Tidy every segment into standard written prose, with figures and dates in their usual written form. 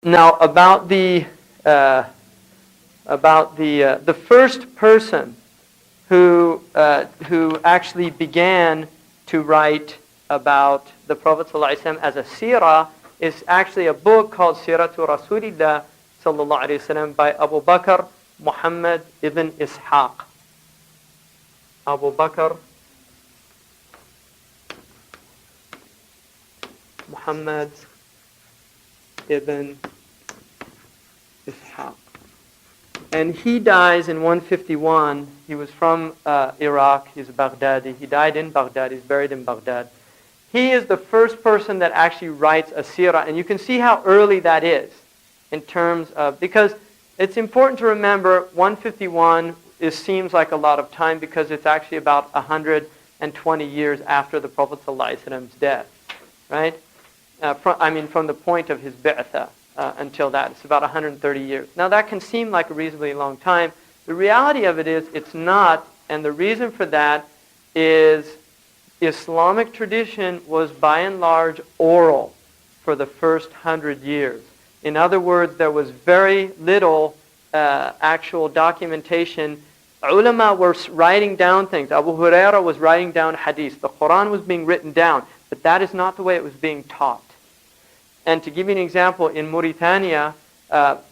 Now, about the first person who actually began to write about the Prophet ﷺ as a seerah is actually a book called Seerah Rasulillah sallallahu alaihi wasallam by Abu Bakr Muhammad ibn Ishaq. Abu Bakr Muhammad ibn Ishaq. And he dies in 151. He was from Iraq. He's a Baghdadi. He died in Baghdad. He's buried in Baghdad. He is the first person that actually writes a seerah. And you can see how early that is in terms of, because it's important to remember 151 seems like a lot of time because it's actually about 120 years after the Prophet ﷺ's death, right? From the point of his bi'tha until that. It's about 130 years. Now that can seem like a reasonably long time. The reality of it is it's not, and the reason for that is Islamic tradition was by and large oral for the first 100 years. In other words, there was very little actual documentation. Ulama were writing down things. Abu Hurairah was writing down hadith. The Qur'an was being written down, but that is not the way it was being taught. And to give you an example, in Mauritania,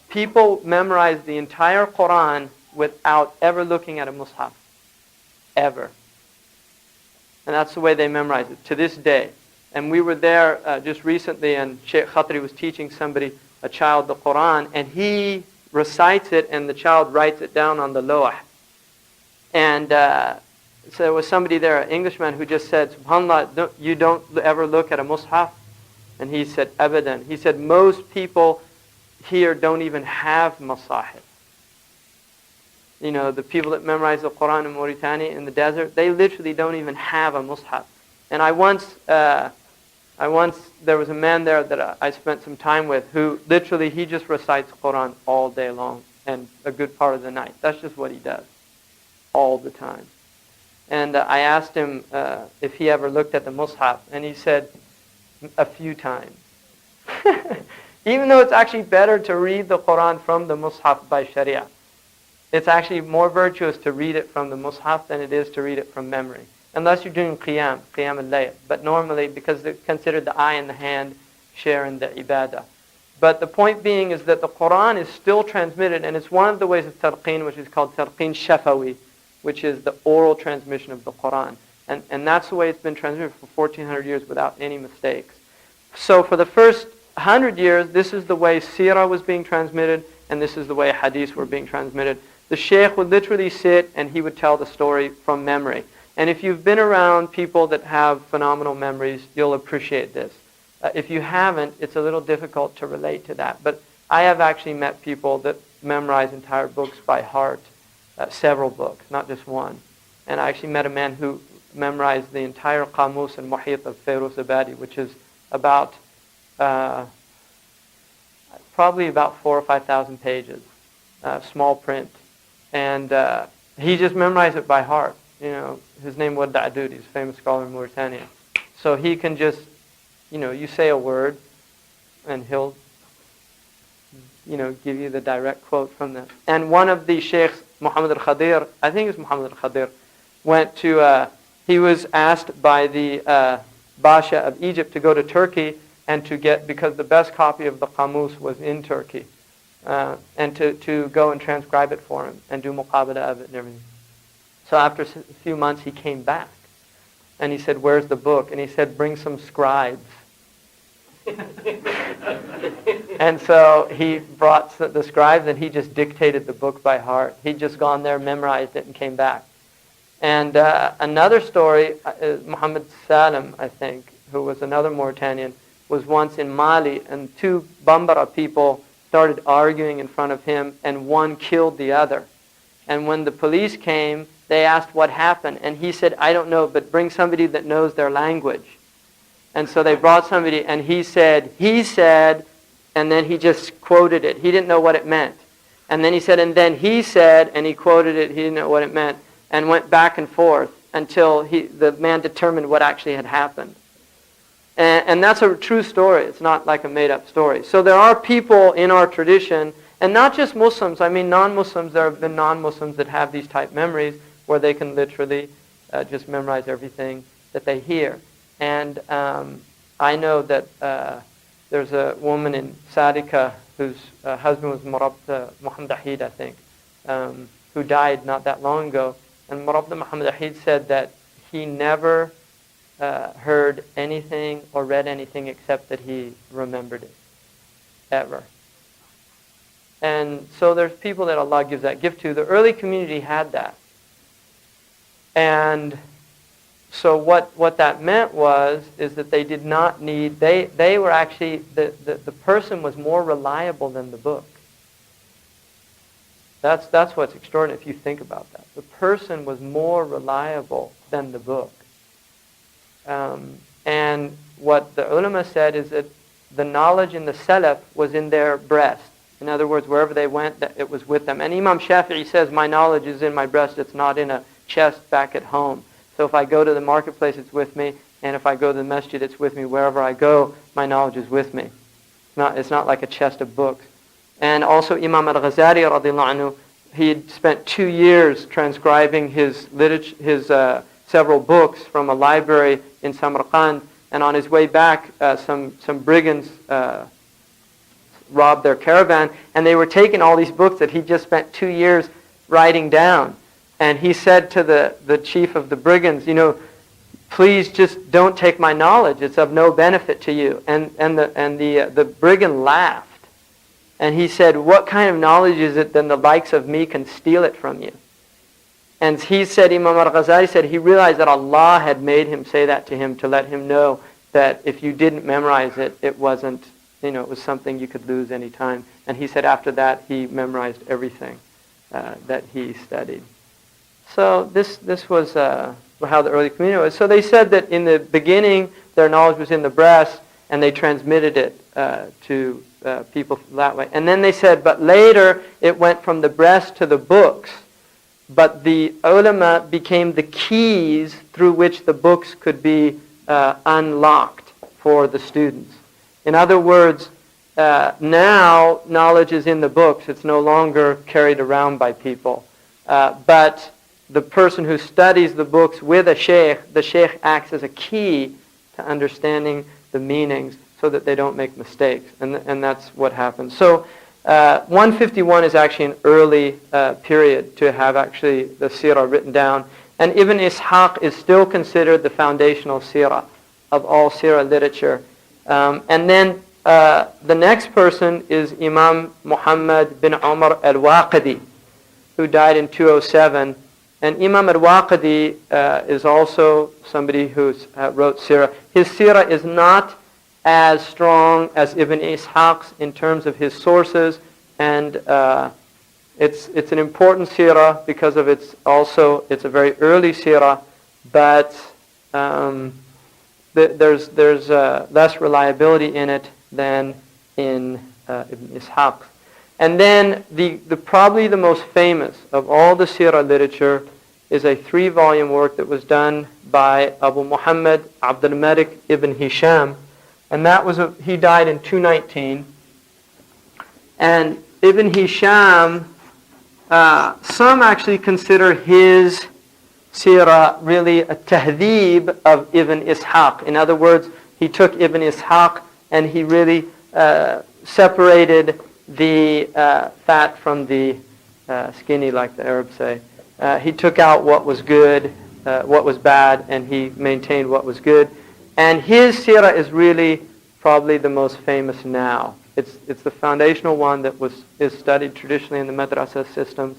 people memorized the entire Qur'an without ever looking at a mushaf. Ever. And that's the way they memorize it, to this day. And we were there just recently, and Shaykh Khatri was teaching a child, the Qur'an, and he recites it, and the child writes it down on the lawh. And so there was somebody there, an Englishman, who just said, SubhanAllah, you don't ever look at a mushaf? And he said, Abadan. He said, most people here don't even have masahif. You know, the people that memorize the Qur'an in Mauritania in the desert, they literally don't even have a mushaf. And I once, there was a man there that I spent some time with who literally, he just recites Qur'an all day long and a good part of the night. That's just what he does, all the time. And I asked him if he ever looked at the mushaf, and he said, a few times. Even though it's actually better to read the Qur'an from the mushaf by Sharia. It's actually more virtuous to read it from the mushaf than it is to read it from memory. Unless you're doing qiyam al-layl. But normally, because they're considered the eye and the hand share in the ibadah. But the point being is that the Qur'an is still transmitted, and it's one of the ways of talqeen, which is called talqeen shafawi, which is the oral transmission of the Qur'an. And that's the way it's been transmitted for 1400 years without any mistakes. So for the first 100 years, this is the way seerah was being transmitted, and this is the way hadiths were being transmitted. The sheikh would literally sit and he would tell the story from memory. And if you've been around people that have phenomenal memories, you'll appreciate this. If you haven't, it's a little difficult to relate to that. But I have actually met people that memorize entire books by heart, several books, not just one. And I actually met a man who memorized the entire Qamus and Muhit of Fairuz Abadi, which is about probably about 4,000 or 5,000 pages, small print. And he just memorized it by heart. You know, his name was Da'dud, he's a famous scholar in Mauritania. So he can just, you know, you say a word, and he'll, you know, give you the direct quote from that. And one of the sheikhs, Mohammad al-Khadir, I think it's Mohammad al-Khadir, went to, he was asked by the Basha of Egypt to go to Turkey and to get, because the best copy of the Qamus was in Turkey, and to go and transcribe it for him and do muqabala of it and everything. So after a few months he came back and he said, where's the book? And he said, bring some scribes. And so he brought the scribes and he just dictated the book by heart. He'd just gone there, memorized it, and came back. And another story, Muhammad Salim, I think, who was another Mauritanian, was once in Mali, and two Bambara people started arguing in front of him, and one killed the other. And when the police came, they asked what happened, and he said, I don't know, but bring somebody that knows their language. And so they brought somebody, and he said, and then he just quoted it. He didn't know what it meant. And then he said, and then he said, and he quoted it, he didn't know what it meant, and went back and forth until the man determined what actually had happened. And that's a true story. It's not like a made-up story. So there are people in our tradition, and not just Muslims, I mean non-Muslims, there have been non-Muslims that have these type memories where they can literally just memorize everything that they hear. And I know that there's a woman in Sadika whose husband was Mohammad, I think, who died not that long ago. And Mohammad said that he never heard anything or read anything except that he remembered it, ever. And so there's people that Allah gives that gift to. The early community had that. And so what that meant is that they did not need, they were actually, the person was more reliable than the book. That's what's extraordinary if you think about that. The person was more reliable than the book. And what the ulama said is that the knowledge in the Salaf was in their breast. In other words, wherever they went, it was with them. And Imam Shafi'i says, my knowledge is in my breast, it's not in a chest back at home. So if I go to the marketplace, it's with me. And if I go to the masjid, it's with me. Wherever I go, my knowledge is with me. It's not like a chest of books. And also Imam al-Ghazali, radiallahu anhu, he had spent 2 years transcribing his several books from a library in Samarkand, and on his way back, some brigands robbed their caravan, and they were taking all these books that he just spent 2 years writing down. And he said to the chief of the brigands, please just don't take my knowledge; it's of no benefit to you. And the brigand laughed, and he said, what kind of knowledge is it that the likes of me can steal it from you? And he said, Imam al-Ghazali said, he realized that Allah had made him say that to him to let him know that if you didn't memorize it, it wasn't, it was something you could lose any time. And he said after that, he memorized everything that he studied. So this was how the early community was. So they said that in the beginning, their knowledge was in the breast, and they transmitted it to people that way. And then they said, but later, it went from the breast to the books. But the ulama became the keys through which the books could be unlocked for the students. In other words, now knowledge is in the books. It's no longer carried around by people. But the person who studies the books with a sheikh, the sheikh acts as a key to understanding the meanings so that they don't make mistakes. And that's what happens. So 151 is actually an early period to have actually the seerah written down. And Ibn Ishaq is still considered the foundational seerah of all seerah literature. And then the next person is Imam Muhammad bin Umar al-Waqidi, who died in 207. And Imam al-Waqidi is also somebody who wrote seerah. His seerah is not as strong as Ibn Ishaq's in terms of his sources, and it's an important seerah because of it's a very early seerah, but there's less reliability in it than in Ibn Ishaq. And then the probably the most famous of all the seerah literature is a 3-volume work that was done by Abu Muhammad Abdul Malik ibn Hisham. And he died in 219. And Ibn Hisham, some actually consider his seerah really a tahdhib of Ibn Ishaq. In other words, he took Ibn Ishaq and he really separated the fat from the skinny, like the Arabs say. He took out what was good, what was bad, and he maintained what was good. And his seerah is really probably the most famous now. It's the foundational one that is studied traditionally in the madrasa systems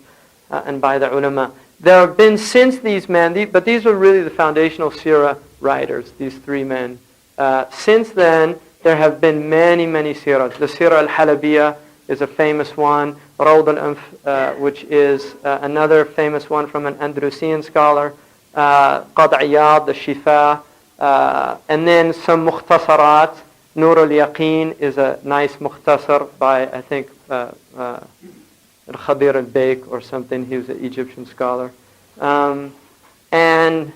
and by the ulama. There have been since these men, but these were really the foundational seerah writers, these 3 men. Since then, there have been many, many seerahs. The Seerah al-Halabiyah is a famous one. Rawd al-Anf, which is another famous one from an Andalusian scholar. Qad Iyad, the Shifa. And then some mukhtasarat. Nur al-Yaqeen is a nice mukhtasar by, I think, Al-Khadir al-Baik or something. He was an Egyptian scholar. And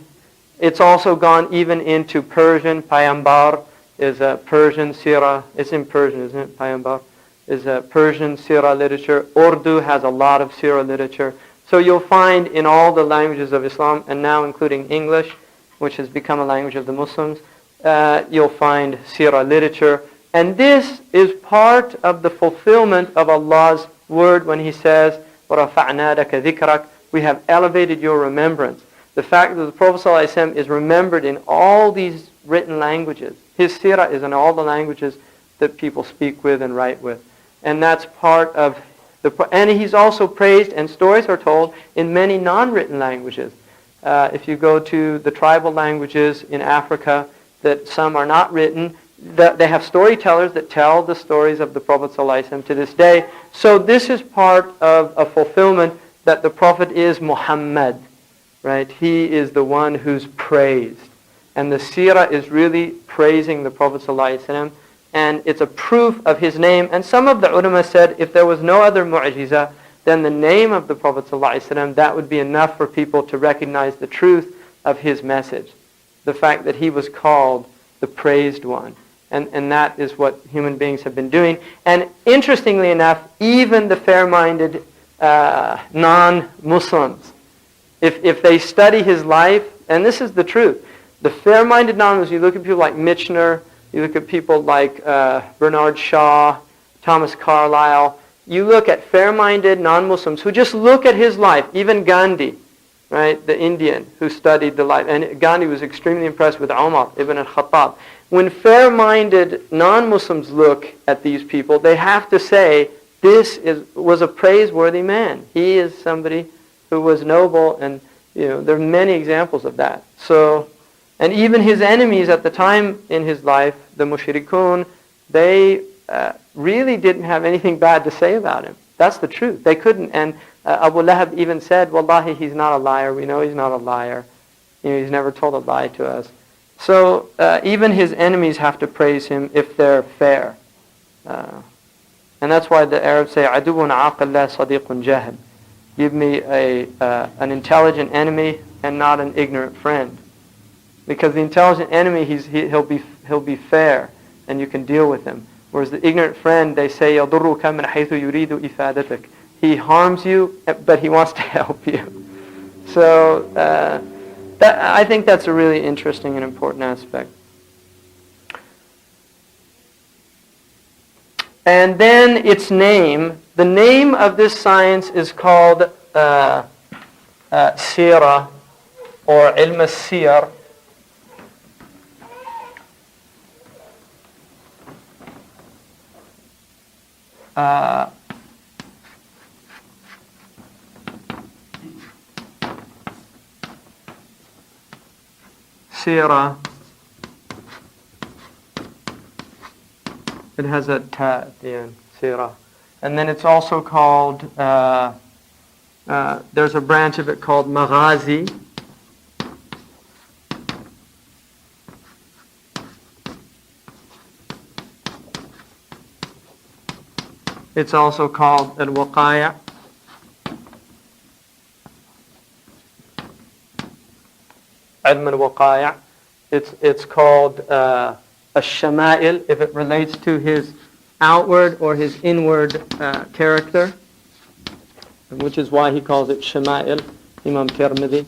it's also gone even into Persian. Payambar is a Persian Seerah. It's in Persian, isn't it, Payambar? Is a Persian Seerah literature. Urdu has a lot of Seerah literature. So you'll find in all the languages of Islam, and now including English, which has become a language of the Muslims, you'll find Seerah literature. And this is part of the fulfillment of Allah's word when He says, وَرَفَعْنَا لَكَ ذِكْرَكَ, we have elevated your remembrance. The fact that the Prophet ﷺ is remembered in all these written languages. His Seerah is in all the languages that people speak with and write with. And that's part of and he's also praised, and stories are told in many non-written languages. If you go to the tribal languages in Africa, that some are not written, they have storytellers that tell the stories of the Prophet ﷺ to this day. So this is part of a fulfillment that the Prophet is Muhammad, right? He is the one who's praised. And the Seerah is really praising the Prophet ﷺ, and it's a proof of his name. And some of the ulama said if there was no other mu'jiza than the name of the Prophet ﷺ, that would be enough for people to recognize the truth of his message. The fact that he was called the praised one. And that is what human beings have been doing. And interestingly enough, even the fair-minded non-Muslims, if they study his life, and this is the truth, the fair-minded non-Muslims, you look at people like Michener, you look at people like Bernard Shaw, Thomas Carlyle, you look at fair-minded non-Muslims who just look at his life, even Gandhi, right, the Indian who studied the life, and Gandhi was extremely impressed with Umar ibn al-Khattab. When fair-minded non-Muslims look at these people, they have to say, this was a praiseworthy man. He is somebody who was noble, and there are many examples of that. So, and even his enemies at the time in his life, the mushrikun, they really didn't have anything bad to say about him. That's the truth. They couldn't. And Abu Lahab even said, Wallahi, he's not a liar. We know he's not a liar. He's never told a lie to us. So even his enemies have to praise him if they're fair. And that's why the Arabs say, عَدُوٌ عَاقَلْ لَا صَدِيقٌ جَاهِلٌ. Give me an intelligent enemy and not an ignorant friend. Because the intelligent enemy, he'll be fair, and you can deal with him. Whereas the ignorant friend, they say, يَضُرُّكَ مِنْ حَيْثُ يُرِيدُ إِفَادَتَكَ. He harms you, but he wants to help you. So I think that's a really interesting and important aspect. And then its name, the name of this science is called Seerah, or Ilm al-Siyar. Seerah. It has a ta at the end, Seerah. And then it's also called, there's a branch of it called Maghazi. It's also called Al-Waqaya'. Ilm al-Waqaya'. It's called Ash-Shama'il, if it relates to his outward or his inward character, which is why he calls it Shama'il, Imam Tirmidhi.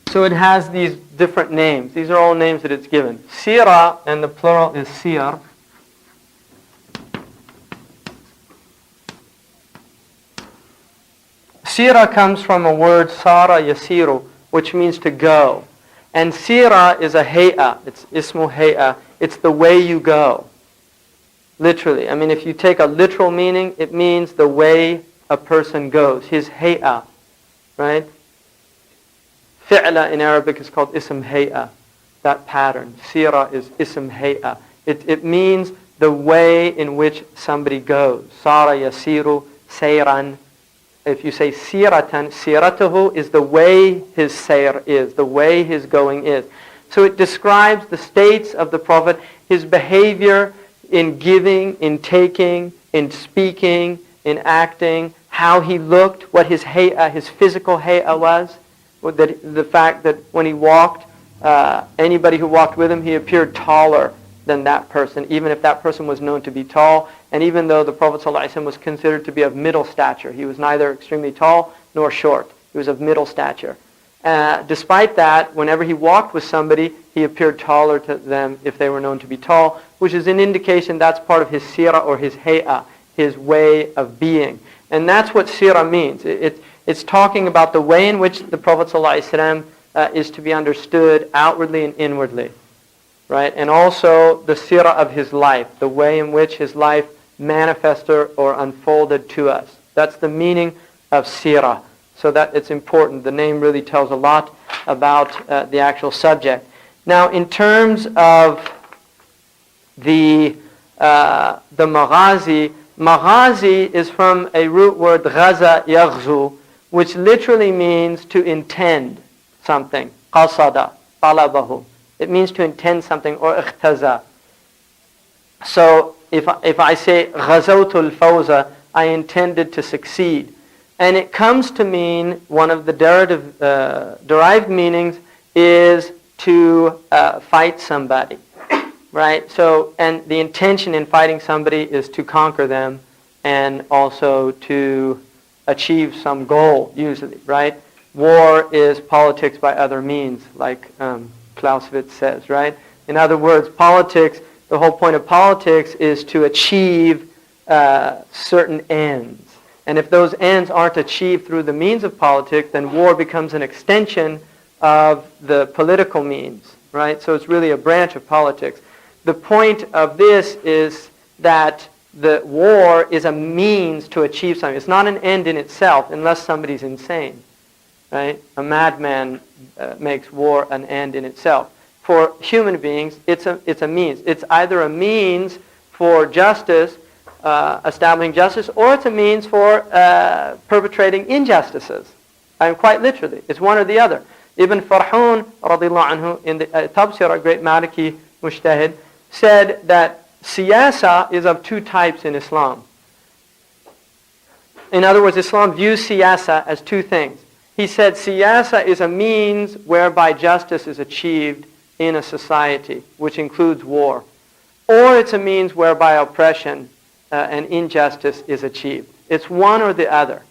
So it has these different names. These are all names that it's given. Seerah, and the plural is Siyar. Seerah comes from a word, Sara Yasiru, which means to go. And Seerah is a hay'ah. It's ismu hay'ah. It's the way you go. Literally. I mean, if you take a literal meaning, it means the way a person goes. His hay'ah. Right? Fi'la in Arabic is called ism hay'ah. That pattern. Seerah is ism hay'ah. It means the way in which somebody goes. Sara yasiru sayran. If you say siratan, siratuhu is the way his sayr is, the way his going is. So it describes the states of the Prophet, his behavior in giving, in taking, in speaking, in acting, how he looked, what his hay'ah, his physical hay'ah was, the fact that when he walked, anybody who walked with him, he appeared taller than that person, even if that person was known to be tall. And even though the Prophet ﷺ was considered to be of middle stature, he was neither extremely tall nor short. He was of middle stature. Despite that, whenever he walked with somebody, he appeared taller to them if they were known to be tall, which is an indication that's part of his seerah or his hay'ah, his way of being. And that's what seerah means. It's talking about the way in which the Prophet ﷺ is to be understood outwardly and inwardly. Right? And also the seerah of his life, the way in which his life manifested or unfolded to us. That's the meaning of seerah. So that it's important. The name really tells a lot about the actual subject. Now, in terms of the maghazi, maghazi is from a root word ghaza yaghzu, which literally means to intend something. Qasada, talabahu. It means to intend something, or ikhtaza. So if I say ghazawtul fawza, I intended to succeed. And it comes to mean, one of the derived meanings is to fight somebody. Right? So, and the intention in fighting somebody is to conquer them and also to achieve some goal, usually. Right? War is politics by other means, like Clausewitz says, right? In other words, politics, the whole point of politics is to achieve certain ends. And if those ends aren't achieved through the means of politics, then war becomes an extension of the political means, right? So it's really a branch of politics. The point of this is that the war is a means to achieve something. It's not an end in itself unless somebody's insane, right? A madman makes war an end in itself. For human beings, it's a means. It's either a means for justice, establishing justice, or it's a means for perpetrating injustices. I mean, quite literally, it's one or the other. Ibn Farhun, radiallahu anhu, in the Tabsirah, great Maliki mujtahid, said that siyasa is of two types in Islam. In other words, Islam views siyasa as two things. He said siyasa is a means whereby justice is achieved in a society, which includes war. Or it's a means whereby oppression and injustice is achieved. It's one or the other.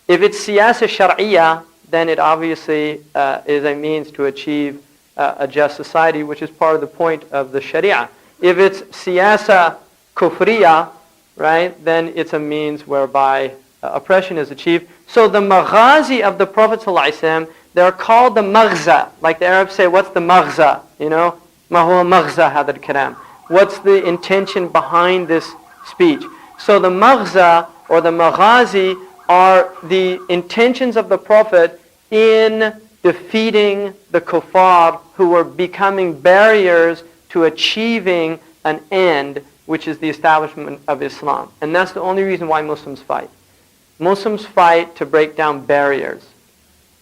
If it's siyasa shar'iyya, then it obviously is a means to achieve a just society, which is part of the point of the sharia. If it's siyasa kufriya, right, then it's a means whereby oppression is achieved. So the maghazi of the Prophet ﷺ, they're called the maghza. Like the Arabs say, what's the maghza? You know, ma huwa maghza hadha al-kalam. What's the intention behind this speech? So the maghza or the maghazi are the intentions of the Prophet in defeating the kuffar who were becoming barriers to achieving an end, which is the establishment of Islam. And that's the only reason why Muslims fight. Muslims fight to break down barriers.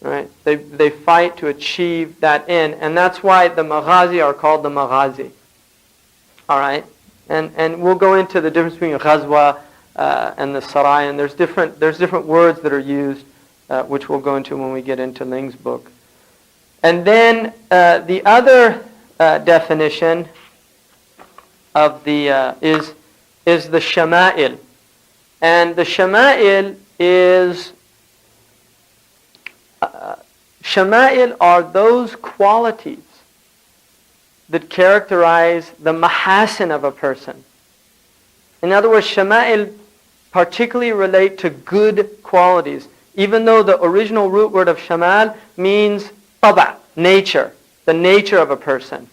Right? They fight to achieve that end. And that's why the maghazi are called the maghazi. All right? And we'll go into the difference between ghazwa and the sarai. And there's different words that are used, which we'll go into when we get into Ling's book. And then the other definition of the is the shama'il. And the shama'il is shama'il are those qualities that characterize the mahasin of a person. In other words, shama'il particularly relate to good qualities, even though the original root word of shamal means taba, nature, the nature of a person.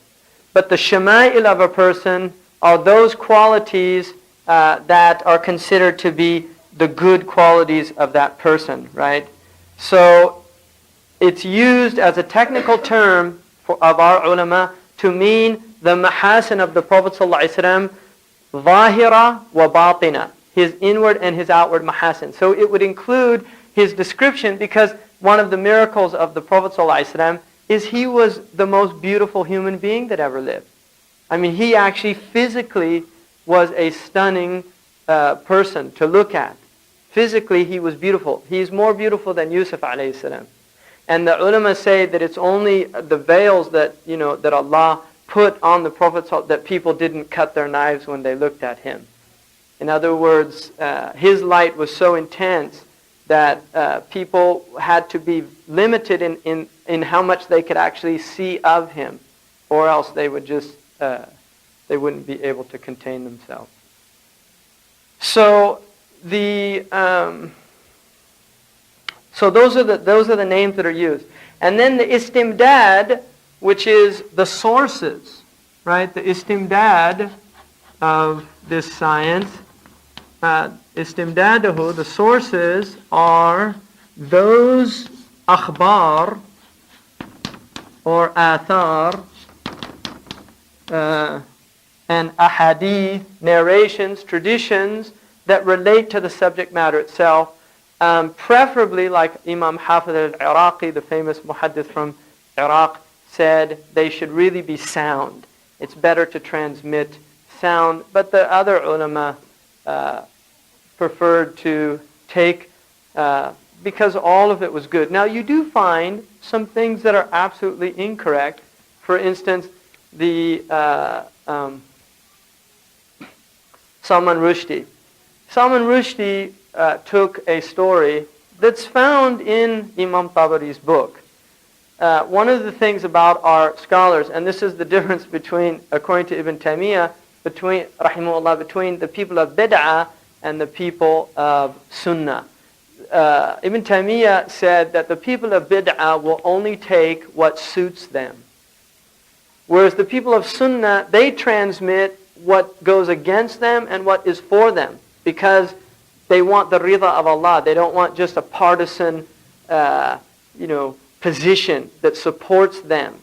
But the shama'il of a person are those qualities that are considered to be the good qualities of that person, right? So it's used as a technical term of our ulama to mean the mahasin of the Prophet ﷺ, zahira wa batina, his inward and his outward mahasin. So it would include his description, because one of the miracles of the Prophet ﷺ is he was the most beautiful human being that ever lived. I mean, he actually physically was a stunning person to look at. Physically, he was beautiful. He's more beautiful than Yusuf alayhi salam. And the ulama say that it's only the veils that, that Allah put on the Prophet that people didn't cut their knives when they looked at him. In other words, his light was so intense that people had to be limited in how much they could actually see of him, or else they would just they wouldn't be able to contain themselves. So so those are the names that are used, and then the istimdad, which is the sources, right? The istimdad of this science. Istimdadahu, the sources are those akhbar or athar and ahadith, narrations, traditions that relate to the subject matter itself, preferably like Imam Hafiz al-Iraqi, the famous muhaddith from Iraq, said they should really be sound. It's better to transmit sound, but the other ulama preferred to take, because all of it was good. Now you do find some things that are absolutely incorrect. For instance, the Salman Rushdie. Salman Rushdie took a story that's found in Imam Tabari's book. One of the things about our scholars, and this is the difference between, according to Ibn Taymiyyah, rahimahullah, between the people of bid'ah and the people of sunnah. Ibn Taymiyyah said that the people of bid'ah will only take what suits them. Whereas the people of sunnah, they transmit what goes against them and what is for them, because they want the rida of Allah. They don't want just a partisan, position that supports them,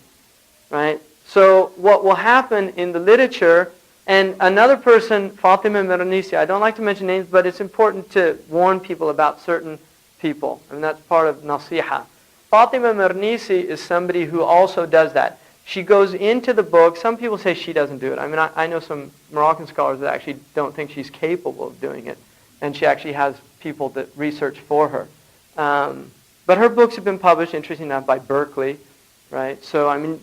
right? So what will happen in the literature, and another person, Fatima Mirnisi, I don't like to mention names, but it's important to warn people about certain people, and that's part of nasiha. Fatima Mirnisi is somebody who also does that. She goes into the book. Some people say she doesn't do it. I mean, I know some Moroccan scholars that actually don't think she's capable of doing it, and she actually has people that research for her. But her books have been published, interesting enough, by Berkeley, right? So, I mean,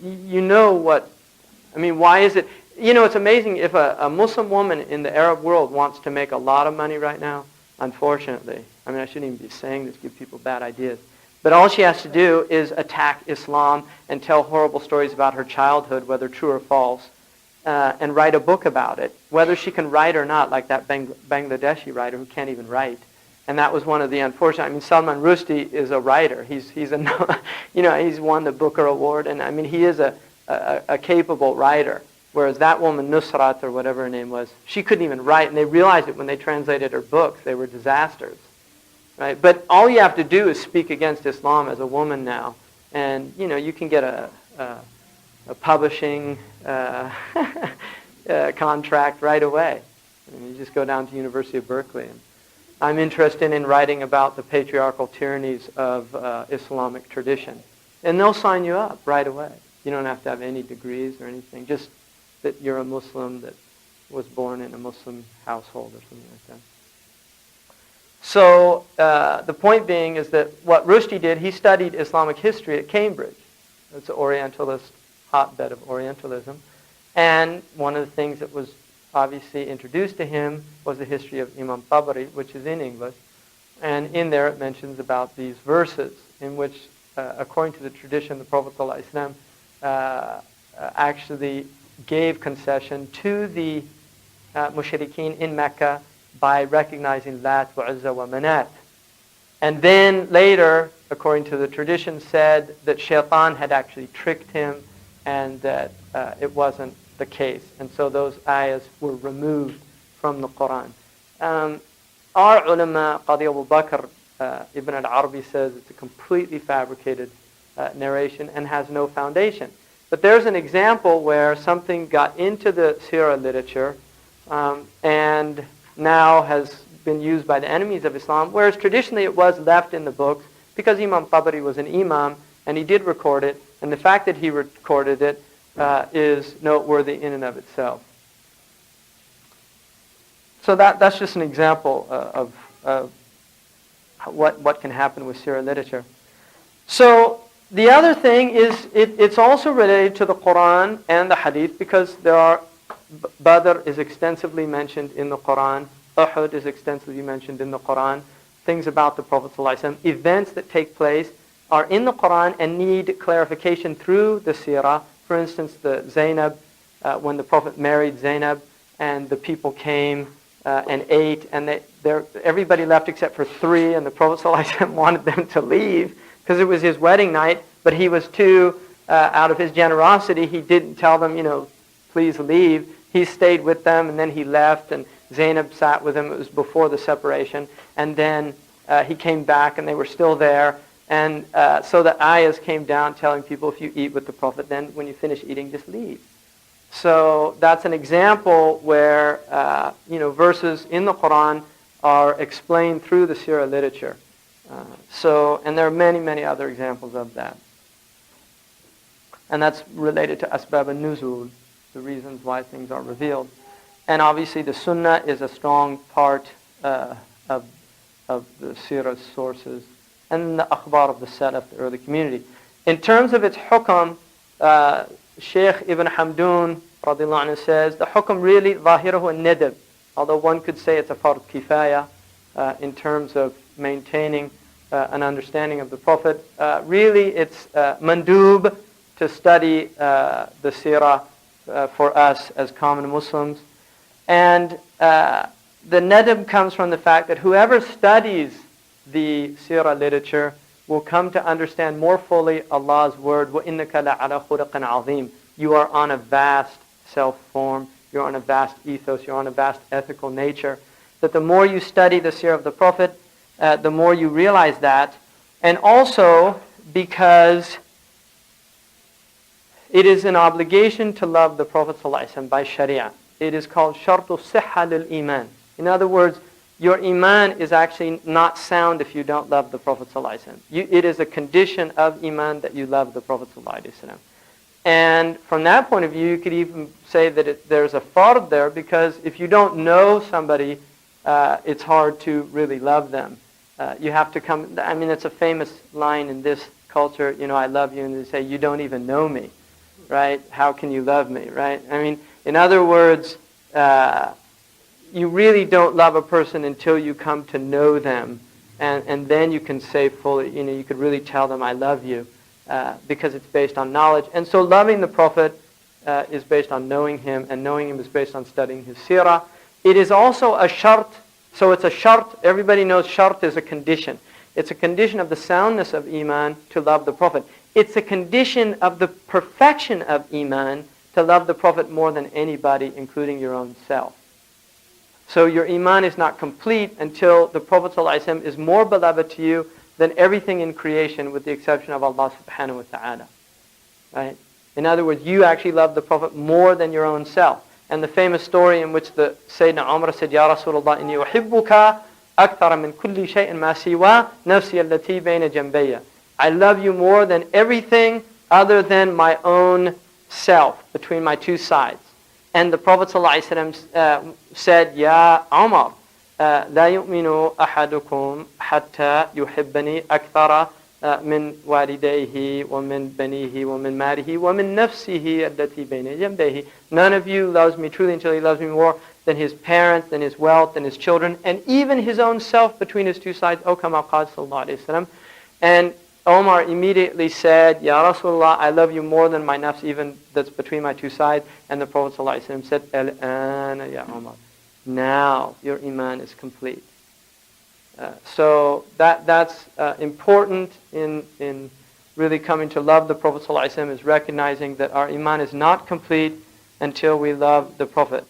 why is it? It's amazing if a Muslim woman in the Arab world wants to make a lot of money right now, unfortunately. I mean, I shouldn't even be saying this, give people bad ideas. But all she has to do is attack Islam and tell horrible stories about her childhood, whether true or false, and write a book about it, whether she can write or not, like that Bangladeshi writer who can't even write. And that was one of the unfortunate. I mean, Salman Rushdie is a writer. He's won the Booker Award, and I mean, he is a capable writer. Whereas that woman, Nusrat, or whatever her name was, she couldn't even write, and they realized it when they translated her books. They were disasters, right? But all you have to do is speak against Islam as a woman now, and you can get a publishing contract right away. I mean, you just go down to University of Berkeley. And I'm interested in writing about the patriarchal tyrannies of Islamic tradition, and they'll sign you up right away. You don't have to have any degrees or anything, just that you're a Muslim that was born in a Muslim household or something like that. So the point being is that what Rushdie did, he studied Islamic history at Cambridge. It's an Orientalist hotbed of Orientalism. And one of the things that was obviously introduced to him was the history of Imam Tabari, which is in English. And in there it mentions about these verses in which, according to the tradition, the Prophet ﷺ actually gave concession to the mushrikeen in Mecca by recognizing Lat wa Uzza wa Manat. And then later, according to the tradition, said that Shaitan had actually tricked him and that it wasn't the case. And so those ayahs were removed from the Qur'an. Our ulama, Qadi Abu Bakr, Ibn al-Arabi says it's a completely fabricated narration and has no foundation. But there's an example where something got into the Seerah literature and now has been used by the enemies of Islam, whereas traditionally it was left in the books because Imam Tabari was an imam and he did record it, and the fact that he recorded it is noteworthy in and of itself. So that's just an example of what can happen with Seerah literature. So The other thing is it's also related to the Qur'an and the Hadith, because Badr is extensively mentioned in the Qur'an, Uhud is extensively mentioned in the Qur'an, things about the Prophet ﷺ, events that take place are in the Qur'an and need clarification through the Seerah. For instance, the Zainab, when the Prophet married Zainab and the people came and ate, and everybody left except for 3, and the Prophet ﷺ wanted them to leave because it was his wedding night, but he was too, out of his generosity, he didn't tell them, please leave. He stayed with them, and then he left, and Zainab sat with him. It was before the separation. And then he came back, and they were still there. And so the ayahs came down telling people, if you eat with the Prophet, then when you finish eating, just leave. So that's an example where, verses in the Qur'an are explained through the Seerah literature. And there are many, many other examples of that. And that's related to asbab al-nuzul, the reasons why things are revealed. And obviously the Sunnah is a strong part of the Seerah's sources, and the akhbar of the Salaf, the early community. In terms of its hukam, Shaykh Ibn Hamdun radiallahu anhu says, the hukam really, ظاهره الندب, although one could say it's a fard kifaya in terms of maintaining an understanding of the Prophet. Really it's mandub to study the Seerah for us as common Muslims. And the nadab comes from the fact that whoever studies the Seerah literature will come to understand more fully Allah's word, وَإِنَّكَ لَعَلَى خُلُقٍ عَظِيمٍ. You are on a vast self-form, you're on a vast ethos, you're on a vast ethical nature. That the more you study the Seerah of the Prophet, the more you realize that. And also because it is an obligation to love the Prophet ﷺ by Sharia. It is called shartu sihha lil iman. In other words, your iman is actually not sound if you don't love the Prophet ﷺ. It is a condition of iman that you love the Prophet ﷺ. And from that point of view, you could even say that there's a fard there, because if you don't know somebody, it's hard to really love them. You have to come, it's a famous line in this culture, I love you, and they say, you don't even know me, right? How can you love me, right? In other words, you really don't love a person until you come to know them, and then you can say fully, you could really tell them, I love you, because it's based on knowledge. And so loving the Prophet is based on knowing him, and knowing him is based on studying his seerah. It is also a shart, so it's a shart, everybody knows shart is a condition. It's a condition of the soundness of iman to love the Prophet. It's a condition of the perfection of iman to love the Prophet more than anybody, including your own self. So your iman is not complete until the Prophet ﷺ is more beloved to you than everything in creation, with the exception of Allah subhanahu wa ta'ala. Right? In other words, you actually love the Prophet more than your own self. And the famous story in which the Sayyidina Umar said, Ya Rasulullah, inni uhibbuka akthara min kulli shay'in ma siwa nafsi allati bayna jambayya. I love you more than everything other than my own self, between my two sides. And the Prophet ﷺ said, Ya Umar, لا يؤمن أحدكم حتى يحبني أكثر من والديه ومن بنيه ومن ماله ومن نفسه التي بين جنبيه. None of you loves me truly until he loves me more than his parents, than his wealth, than his children, and even his own self between his two sides. O kama qala sallallahu alayhi wa sallam. And Omar immediately said, Ya Rasulullah, I love you more than my nafs, even that's between my two sides. And the Prophet ﷺ said, Al-ana ya Omar. Now your iman is complete. So that's important in really coming to love the Prophet ﷺ, is recognizing that our iman is not complete until we love the Prophet.